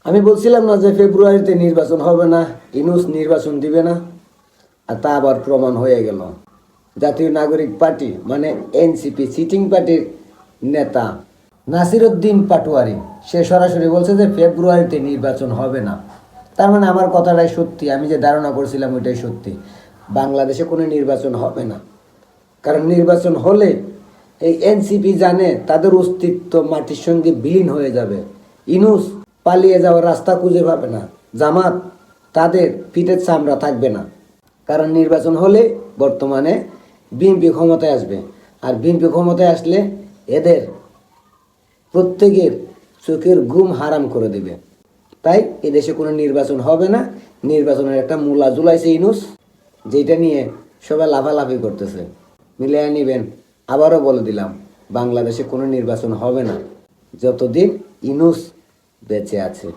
আমি বলছিলাম না যে ফেব্রুয়ারিতে নির্বাচন হবে না, ইউনূস নির্বাচন দিবে না, আর তা আবার প্রমাণ হয়ে গেল। জাতীয় নাগরিক পার্টি মানে এনসিপি সিটিং পার্টির নেতা নাসিরউদ্দিন পাটোয়ারি সে সরাসরি বলছে যে ফেব্রুয়ারিতে নির্বাচন হবে না। তার মানে আমার কথাটাই সত্যি, আমি যে ধারণা করছিলাম ওইটাই সত্যি। বাংলাদেশে কোনো নির্বাচন হবে না, কারণ নির্বাচন হলে এই এনসিপি জানে তাদের অস্তিত্ব মাটির সঙ্গে বিলীন হয়ে যাবে। ইউনূস পালিয়ে যাওয়ার রাস্তা খুঁজে পাবে না, জামাত তাদের পিঠের চামড়া থাকবে না। কারণ নির্বাচন হলে বর্তমানে বিএনপি ক্ষমতায় আসবে, আর বিএনপি ক্ষমতায় আসলে এদের প্রত্যেকের চোখের ঘুম হারাম করে দেবে। তাই এদেশে কোনো নির্বাচন হবে না। নির্বাচনের একটা মূলা জুলাইছে ইউনূস, যেটা নিয়ে সবাই লাফালাফি করতেছে। মিলিয়ে নিবেন। আবারও বলে দিলাম, বাংলাদেশে কোনো নির্বাচন হবে না যতদিন ইউনূস বেঁচে আছে।